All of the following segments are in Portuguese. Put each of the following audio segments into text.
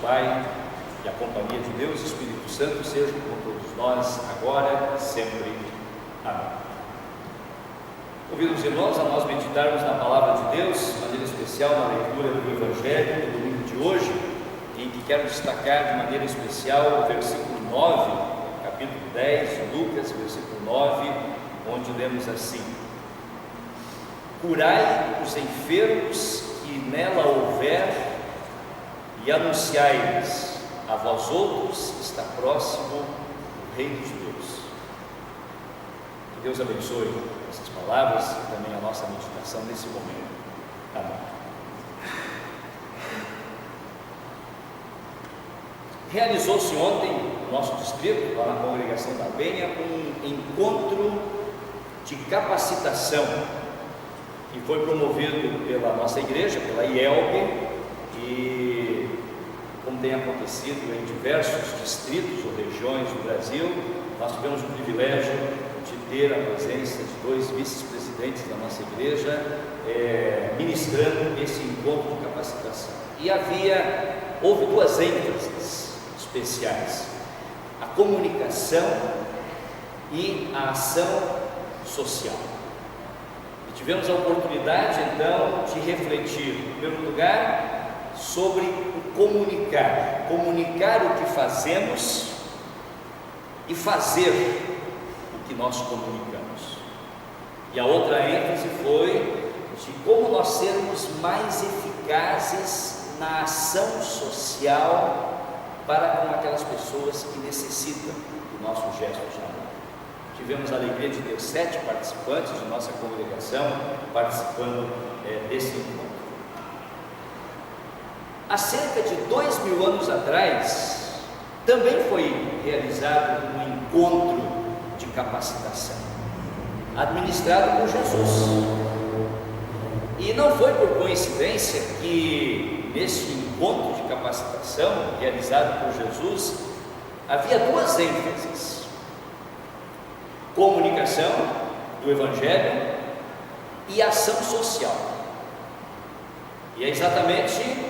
Pai, e a companhia de Deus e Espírito Santo seja com todos nós, agora e sempre. Amém. Convido os irmãos a nós meditarmos na Palavra de Deus, de maneira especial na leitura do Evangelho do domingo de hoje, em que quero destacar de maneira especial o versículo 9, capítulo 10 de Lucas, versículo 9, onde lemos assim: Curai os enfermos que nela houver, e anunciai-lhes: a vós outros está próximo o reino de Deus. Que Deus abençoe essas palavras e também a nossa meditação nesse momento. Amém. Realizou-se ontem no nosso distrito, lá na congregação da Penha, um encontro de capacitação que foi promovido pela nossa igreja, pela IELB, e como tem acontecido em diversos distritos ou regiões do Brasil, nós tivemos o privilégio de ter a presença de dois vice-presidentes da nossa igreja ministrando esse encontro de capacitação. E houve duas ênfases especiais: a comunicação e a ação social. E tivemos a oportunidade então de refletir, em primeiro lugar, sobre o comunicar o que fazemos e fazer o que nós comunicamos. E a outra ênfase foi de como nós sermos mais eficazes na ação social para com aquelas pessoas que necessitam do nosso gesto de amor. Tivemos a alegria de ter 7 participantes de nossa congregação participando desse encontro. Há cerca de 2000 anos atrás, também foi realizado um encontro de capacitação, administrado por Jesus. E não foi por coincidência que nesse encontro de capacitação realizado por Jesus, havia duas ênfases: comunicação do Evangelho e ação social. E é exatamente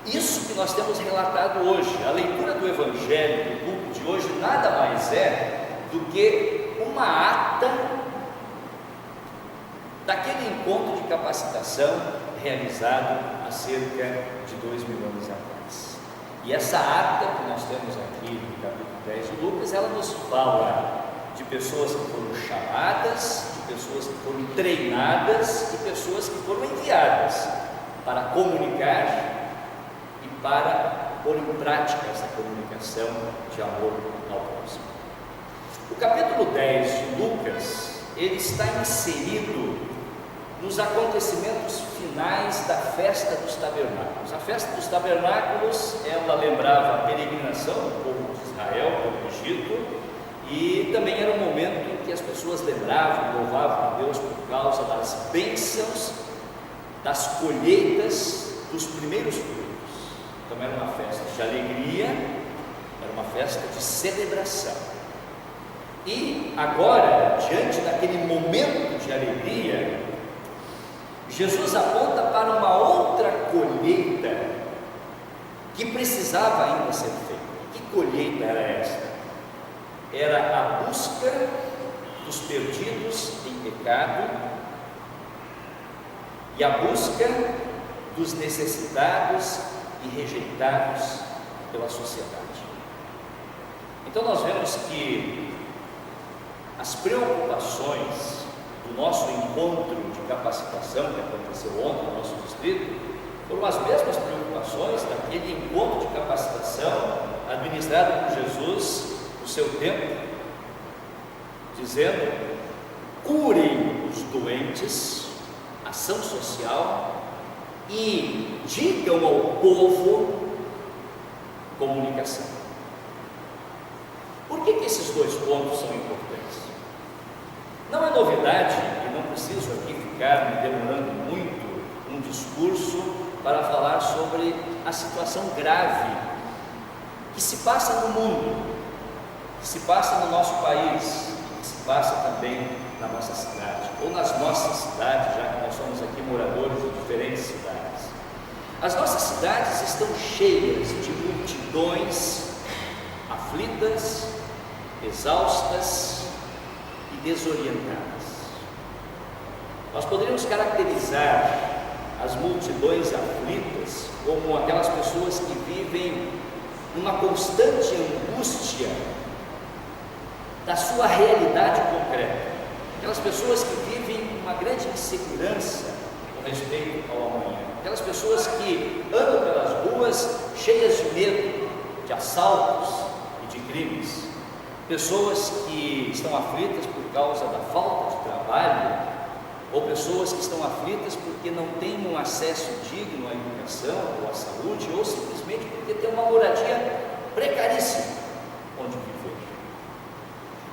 isso que nós temos relatado hoje. A leitura do Evangelho do culto de hoje nada mais é do que uma ata daquele encontro de capacitação realizado há cerca de 2000 anos atrás. E essa ata que nós temos aqui no capítulo 10 de Lucas, ela nos fala de pessoas que foram chamadas, de pessoas que foram treinadas e pessoas que foram enviadas para comunicar e para pôr em prática essa comunicação de amor ao próximo. O capítulo 10 de Lucas, ele está inserido nos acontecimentos finais da festa dos tabernáculos. A festa dos tabernáculos, ela lembrava a peregrinação do povo de Israel pelo Egito, e também era um momento em que as pessoas lembravam, louvavam a Deus por causa das bênçãos, das colheitas, dos primeiros frutos. Então era uma festa de alegria, era uma festa de celebração. E agora, diante daquele momento de alegria, Jesus aponta para uma outra colheita que precisava ainda ser feita. Que colheita era esta? Era a busca dos perdidos em pecado e a busca dos necessitados e rejeitados pela sociedade. Então nós vemos que as preocupações do nosso encontro de capacitação que aconteceu ontem no nosso distrito foram as mesmas preocupações daquele encontro de capacitação administrado por Jesus no seu tempo, dizendo: curem os doentes, ação social, e digam ao povo, comunicação. Por que esses dois pontos são importantes? Não é novidade, e não preciso aqui ficar me demorando muito um discurso para falar sobre a situação grave que se passa no mundo, que se passa no nosso país, que se passa também na nossa cidade, ou nas nossas cidades, já que nós somos aqui moradores de diferentes cidades. As nossas cidades estão cheias de multidões aflitas, exaustas e desorientadas. Nós poderíamos caracterizar as multidões aflitas como aquelas pessoas que vivem numa constante angústia da sua realidade concreta, aquelas pessoas que vivem uma grande insegurança com respeito ao amanhã, aquelas pessoas que andam pelas ruas cheias de medo, de assaltos e de crimes, pessoas que estão aflitas por causa da falta de trabalho, ou pessoas que estão aflitas porque não têm um acesso digno à educação ou à saúde, ou simplesmente porque têm uma moradia precaríssima onde viver.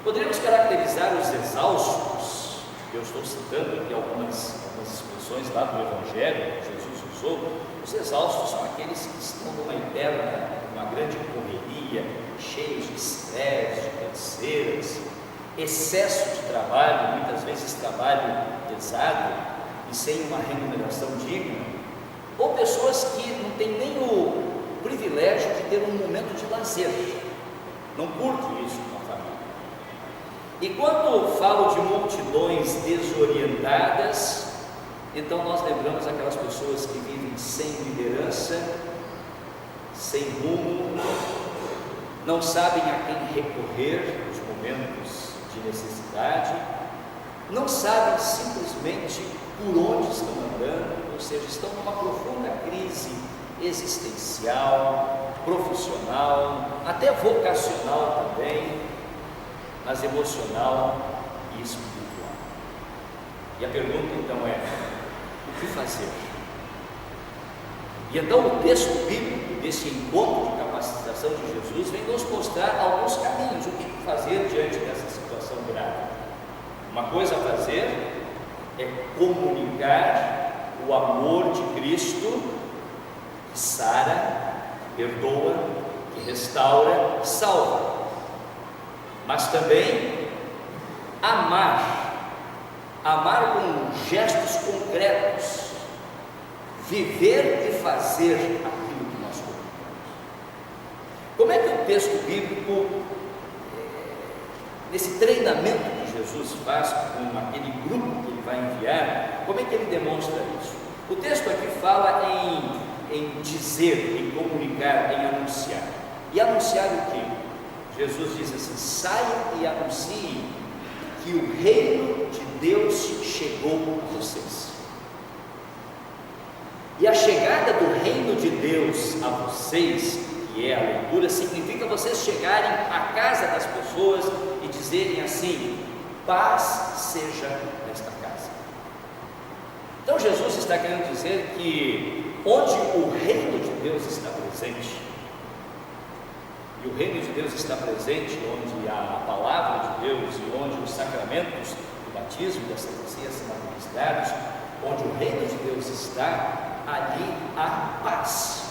Poderíamos caracterizar os exaustos, eu estou citando aqui algumas expressões lá do Evangelho que Jesus usou. Os exaustos são aqueles que estão numa eterna, uma grande correria, cheios de estresse, de canseiras, excesso de trabalho, muitas vezes trabalho pesado e sem uma remuneração digna, ou pessoas que não têm nem o privilégio de ter um momento de lazer, não curtem isso com a família. E quando falo de multidões desorientadas, então nós lembramos aquelas pessoas que vivem sem liderança, sem rumo, não sabem a quem recorrer nos momentos de necessidade, não sabem simplesmente por onde estão andando, ou seja, estão numa profunda crise existencial, profissional, até vocacional também, mas emocional e espiritual. E a pergunta então é: o que fazer? E então o texto bíblico desse encontro de capacitação de Jesus vem nos mostrar alguns caminhos, o que fazer diante dessa situação grave. Uma coisa a fazer é comunicar o amor de Cristo, que sara, que perdoa, que restaura, que salva, mas também amar com gestos concretos, viver e fazer aquilo que nós comunicamos. Como é que o texto bíblico, nesse treinamento que Jesus faz com aquele grupo que ele vai enviar, como é que ele demonstra isso? O texto aqui fala em dizer, em comunicar, em anunciar. E anunciar o quê? Jesus diz assim: saiam e anunciem que o reino de Deus chegou a vocês. E a chegada do reino de Deus a vocês, que é a leitura, significa vocês chegarem à casa das pessoas e dizerem assim: paz seja nesta casa. Então Jesus está querendo dizer que onde o reino de Deus está presente, e o reino de Deus está presente onde há a palavra de Deus e onde os sacramentos do batismo e da Santa Ceia são administrados, onde o reino de Deus está, ali há paz.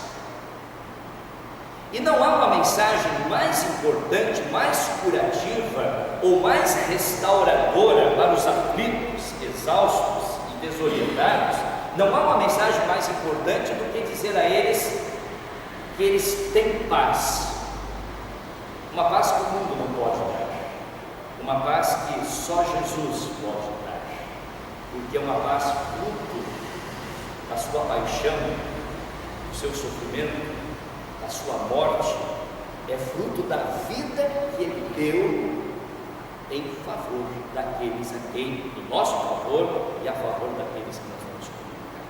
E não há uma mensagem mais importante, mais curativa ou mais restauradora para os aflitos, exaustos e desorientados. Não há uma mensagem mais importante do que dizer a eles que eles têm paz. Uma paz que o mundo não pode dar, uma paz que só Jesus pode dar, porque é uma paz fruto da sua paixão, do seu sofrimento, da sua morte, é fruto da vida que ele deu em favor daqueles a quem, em nosso favor e a favor daqueles que nós vamos comunicar.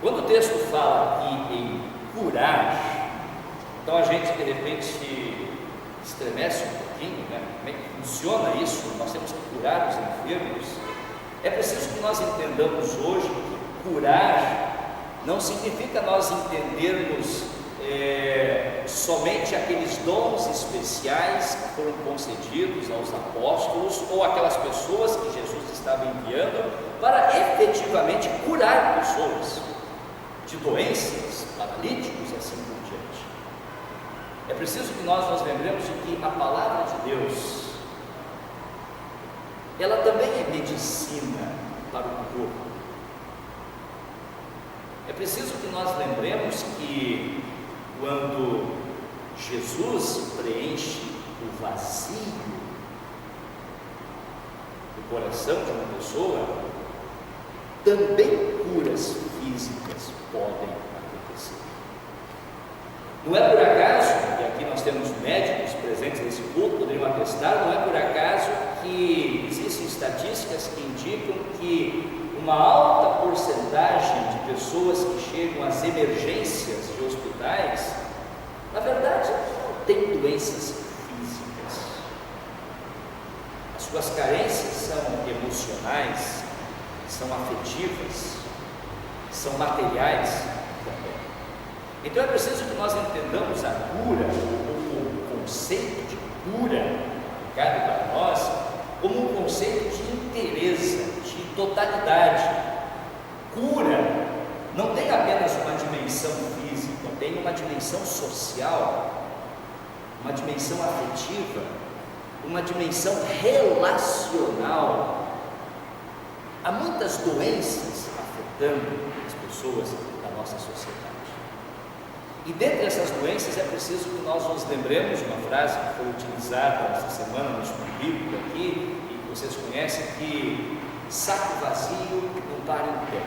Quando o texto fala aqui em curar, então a gente de repente estremece um pouquinho, né? Como é que funciona isso? Nós temos que curar os enfermos. É preciso que nós entendamos hoje que curar não significa nós entendermos somente aqueles dons especiais que foram concedidos aos apóstolos ou aquelas pessoas que Jesus estava enviando para efetivamente curar pessoas de doenças, paralíticos e assim por diante. É preciso que nós nos lembremos de que a palavra de Deus, ela também é medicina para o corpo. É preciso que nós lembremos que quando Jesus preenche o vazio do coração de uma pessoa, também curas físicas podem acontecer. Não é por acaso, e aqui nós temos médicos presentes nesse culto, poderiam atestar, não é por acaso que existem estatísticas que indicam que uma alta porcentagem de pessoas que chegam às emergências de hospitais, na verdade, não têm doenças físicas. As suas carências são emocionais, são afetivas, são materiais também. Então é preciso que nós entendamos a cura, o conceito de cura aplicado para nós, como um conceito de inteireza, de totalidade. Cura não tem apenas uma dimensão física, tem uma dimensão social, uma dimensão afetiva, uma dimensão relacional. Há muitas doenças afetando as pessoas da nossa sociedade. E dentre essas doenças é preciso que nós nos lembremos de uma frase que foi utilizada essa semana no estudo bíblico aqui, e que vocês conhecem, que saco vazio não para em pé.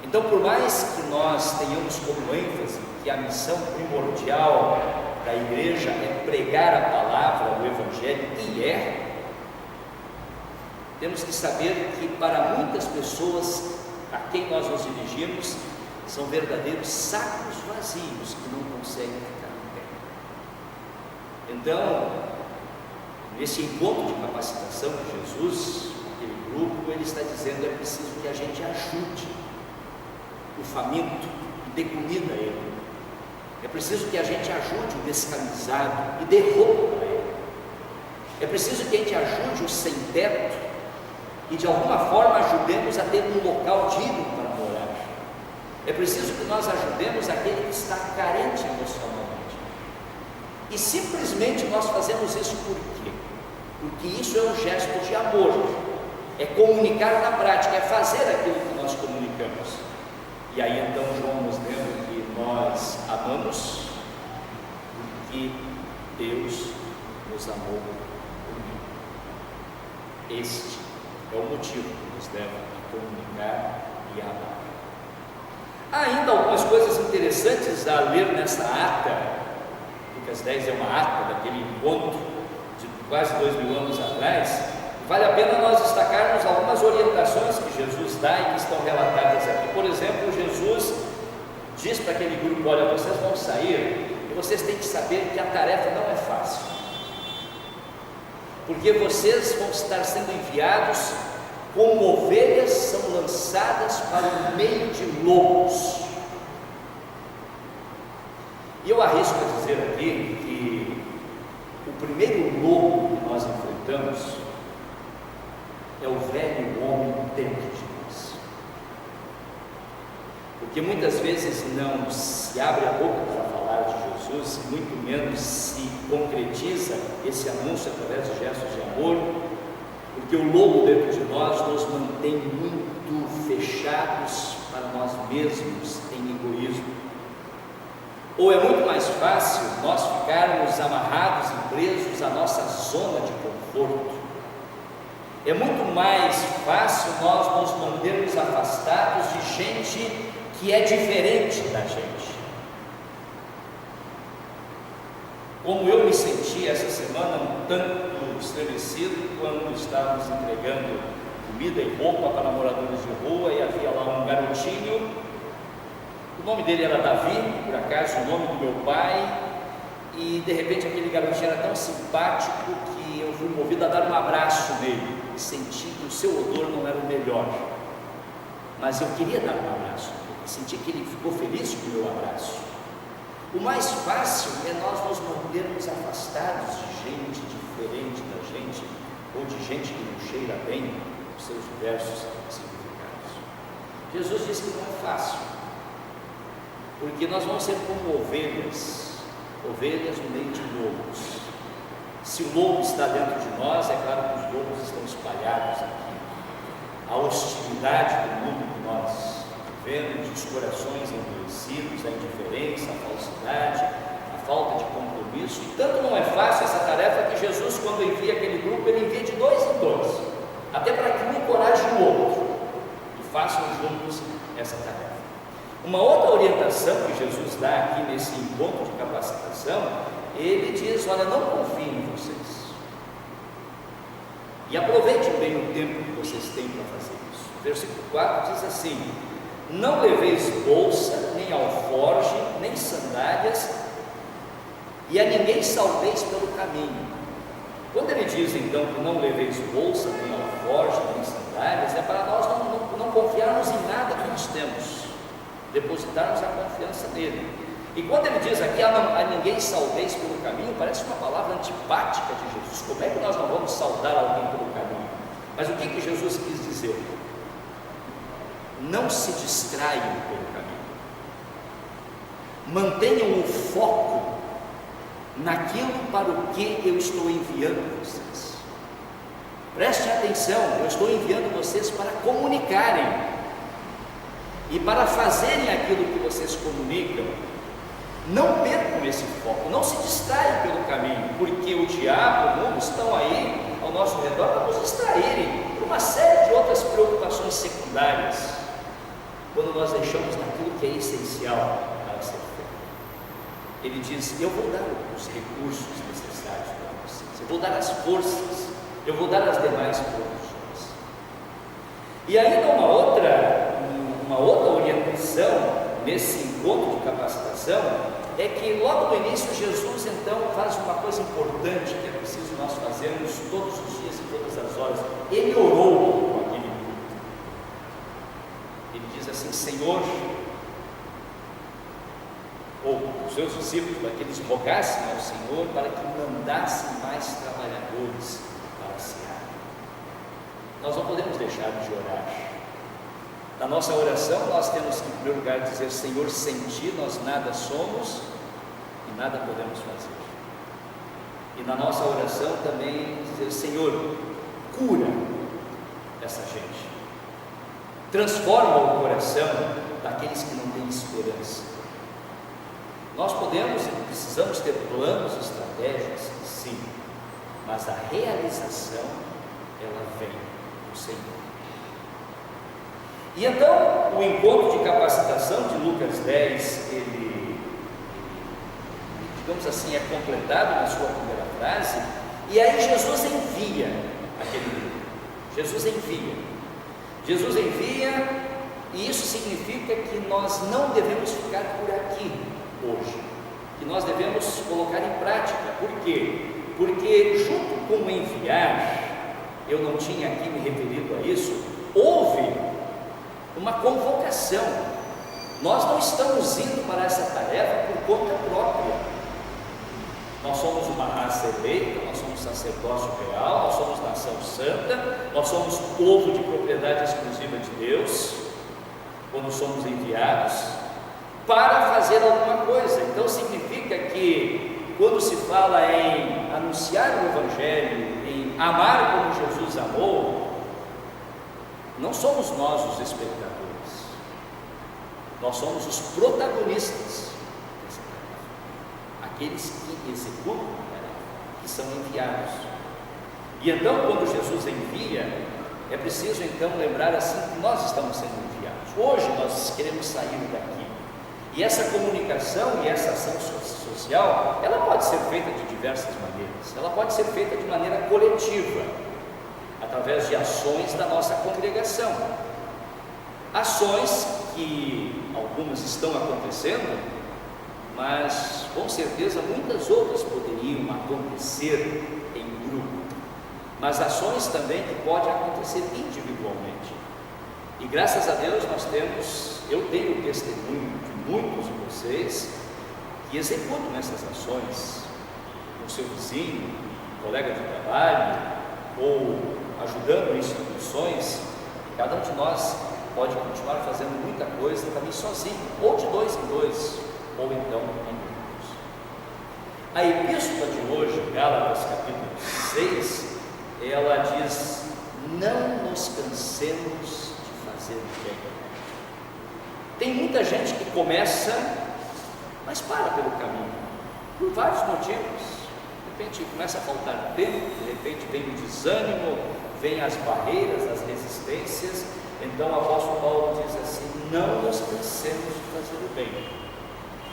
Então, por mais que nós tenhamos como ênfase que a missão primordial da igreja é pregar a palavra, o Evangelho, e temos que saber que para muitas pessoas a quem nós nos dirigimos são verdadeiros sacos vazios que não conseguem ficar em pé. Então, nesse encontro de capacitação de Jesus, aquele grupo, ele está dizendo: é preciso que a gente ajude o faminto e dê comida a ele. É preciso que a gente ajude o descamisado e dê roupa a ele. É preciso que a gente ajude o sem teto e de alguma forma ajudemos a ter um local digno para morar. É preciso que nós ajudemos aquele que está carente emocionalmente. E simplesmente nós fazemos isso por quê? Porque isso é um gesto de amor, é comunicar na prática, é fazer aquilo que nós comunicamos. E aí então João nos lembra que nós amamos porque Deus nos amou primeiro. Este é o motivo que nos leva a comunicar e a amar. Há ainda algumas coisas interessantes a ler nesta ata. Lucas 10 é uma ata daquele encontro de quase 2000 anos atrás. Vale a pena nós destacarmos algumas orientações que Jesus dá e que estão relatadas aqui. Por exemplo, Jesus diz para aquele grupo: olha, vocês vão sair e vocês têm que saber que a tarefa não é fácil, porque vocês vão estar sendo enviados como ovelhas são lançadas para o meio de lobos. E eu arrisco a dizer aqui que o primeiro lobo que nós enfrentamos é o velho homem dentro de nós, porque muitas vezes não se abre a boca para falar de Jesus, e muito menos se concretiza esse anúncio através de gestos de amor, porque o lobo dentro de nós nos mantém muito fechados para nós mesmos, em egoísmo. Ou é muito mais fácil nós ficarmos amarrados e presos à nossa zona de conforto. É muito mais fácil nós nos mantermos afastados de gente que é diferente da gente. Como eu me senti essa semana um tanto estremecido quando estávamos entregando comida e roupa para moradores de rua, e havia lá um garotinho, o nome dele era Davi, por acaso o nome do meu pai, e de repente aquele garotinho era tão simpático que eu fui movido a dar um abraço nele, e senti que o seu odor não era o melhor, mas eu queria dar um abraço, senti que ele ficou feliz com o meu abraço. O mais fácil é nós nos mantermos afastados de gente diferente da gente, ou de gente que não cheira bem os seus diversos significados. Jesus disse que não é fácil, porque nós vamos ser como ovelhas no meio de lobos. Se o lobo está dentro de nós, é claro que os lobos estão espalhados aqui. A hostilidade do mundo que nós vivendo, dos corações endurecidos, a indiferença, a falsidade, a falta de compromisso. E tanto não é fácil essa tarefa que Jesus, quando envia aquele grupo, ele envia de 2 em 2, até para que um encoraje o outro e façam juntos essa tarefa. Uma outra orientação que Jesus dá aqui nesse encontro de capacitação, ele diz: olha, não confiem em vocês, e aproveitem bem o tempo que vocês têm para fazer isso. O versículo 4 diz assim: não leveis bolsa, nem alforge, nem sandálias, e a ninguém saudeis pelo caminho. Quando ele diz então que não leveis bolsa, nem alforge, nem sandálias, é para nós não confiarmos em nada que nós temos, depositarmos a confiança nele. E quando ele diz aqui, a ninguém saudeis pelo caminho, parece uma palavra antipática de Jesus. Como é que nós não vamos saudar alguém pelo caminho? Mas o que Jesus quis dizer? Não se distraiam pelo caminho, mantenham o foco naquilo para o que eu estou enviando vocês. Prestem atenção, eu estou enviando vocês para comunicarem, e para fazerem aquilo que vocês comunicam, não percam esse foco, não se distraiam pelo caminho, porque o diabo, o mundo estão aí ao nosso redor para nos distraírem por uma série de outras preocupações secundárias, quando nós deixamos naquilo que é essencial para ser feito. Ele diz: eu vou dar os recursos necessários para vocês, eu vou dar as forças, eu vou dar as demais provisões. E ainda uma outra orientação nesse encontro de capacitação é que logo no início Jesus então faz uma coisa importante que é preciso nós fazermos todos os dias e todas as horas. Ele orou com aquele grupo. Ele diz assim: Senhor, ou os seus discípulos, para que eles rogassem ao Senhor para que mandassem mais trabalhadores para a seara. Nós não podemos deixar de orar. Na nossa oração nós temos que, em primeiro lugar, dizer: Senhor, sem ti nós nada somos e nada podemos fazer. E na nossa oração também dizer: Senhor, cura essa gente, transforma o coração daqueles que não têm esperança. Nós podemos e precisamos ter planos, estratégias, sim, mas a realização, ela vem do Senhor. E então, o encontro de capacitação de Lucas 10, ele, digamos assim, é completado na sua primeira frase, e aí Jesus envia aquele grupo. Jesus envia, e isso significa que nós não devemos ficar por aqui hoje, que nós devemos colocar em prática. Por quê? Porque junto com o enviar, eu não tinha aqui me referido a isso, houve uma convocação. Nós não estamos indo para essa tarefa por conta própria. Nós somos uma raça eleita, nós somos sacerdócio real, nós somos nação santa, nós somos povo de propriedade exclusiva de Deus, quando somos enviados para fazer alguma coisa. Então significa que quando se fala em anunciar o Evangelho, em amar como Jesus amou, não somos nós os espectadores, nós somos os protagonistas dessa tarefa, aqueles que executam a tarefa, que são enviados. E então, quando Jesus envia, é preciso então lembrar assim que nós estamos sendo enviados. Hoje nós queremos sair daqui, e essa comunicação e essa ação social, ela pode ser feita de diversas maneiras. Ela pode ser feita de maneira coletiva, através de ações da nossa congregação, ações que algumas estão acontecendo, mas com certeza muitas outras poderiam acontecer em grupo, mas ações também que podem acontecer individualmente. E graças a Deus eu tenho o testemunho de muitos de vocês que executam essas ações com seu vizinho, colega de trabalho, ou ajudando instituições. Cada um de nós pode continuar fazendo muita coisa também sozinho, ou de 2 em 2, ou então em grupos. A epístola de hoje, Gálatas capítulo 6, ela diz: não nos cansemos de fazer o bem. Tem muita gente que começa, mas para pelo caminho, por vários motivos. De repente começa a faltar tempo, de repente vem o desânimo, vem as barreiras, as resistências. Então o apóstolo Paulo diz assim: não nos cansemos de fazer o bem.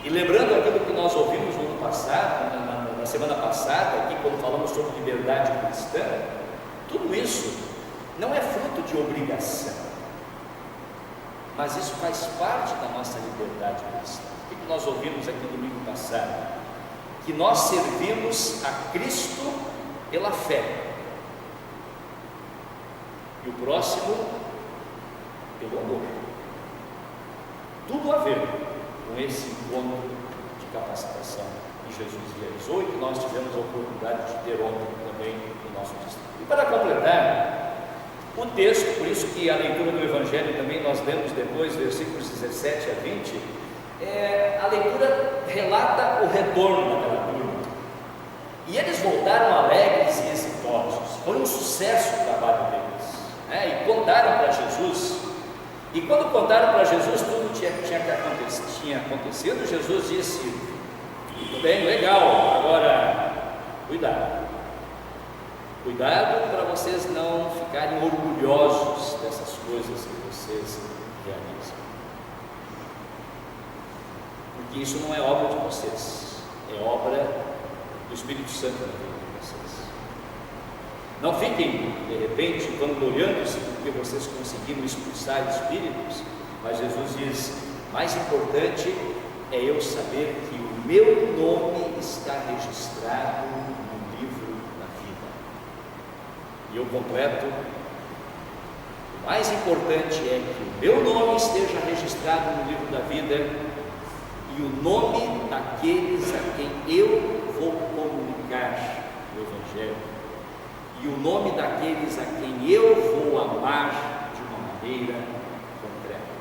E lembrando aquilo que nós ouvimos no ano passado, na semana passada, aqui quando falamos sobre liberdade cristã, tudo isso não é fruto de obrigação, mas isso faz parte da nossa liberdade cristã. O que nós ouvimos aqui no domingo passado? Que nós servimos a Cristo pela fé, e o próximo pelo amor. Tudo a ver com esse encontro de capacitação que Jesus realizou e que nós tivemos a oportunidade de ter ontem também no nosso distrito. E para completar o texto, por isso que a leitura do Evangelho também nós lemos depois, versículos 17 a 20, a leitura relata o retorno daquela turma. E eles voltaram alegres e exitosos. Foi um sucesso o trabalho deles, e contaram para Jesus. E quando contaram para Jesus tudo tinha acontecido, Jesus disse: tudo bem, legal, agora cuidado para vocês não ficarem orgulhosos dessas coisas que vocês realizam, porque isso não é obra de vocês, é obra do Espírito Santo na vida de vocês. Não fiquem de repente vangloriando-se porque vocês conseguiram expulsar espíritos, mas Jesus diz: mais importante é eu saber que o meu nome está registrado no livro da vida. E eu completo: o mais importante é que o meu nome esteja registrado no livro da vida e o nome daqueles a quem eu vou comunicar o Evangelho, e o nome daqueles a quem eu vou amar de uma maneira concreta.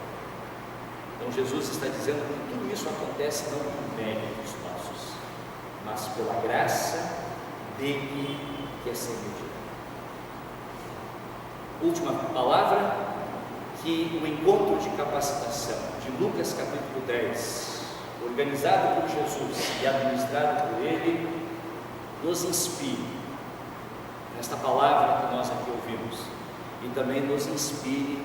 Então Jesus está dizendo que tudo isso acontece não por méritos nossos, mas pela graça dele que é sem medida. Última palavra, que o encontro de capacitação de Lucas capítulo 10, organizado por Jesus e administrado por ele, nos inspire nesta palavra que nós aqui ouvimos, e também nos inspire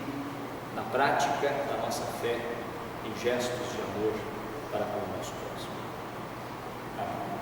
na prática da nossa fé em gestos de amor para com o nosso próximo. Amém.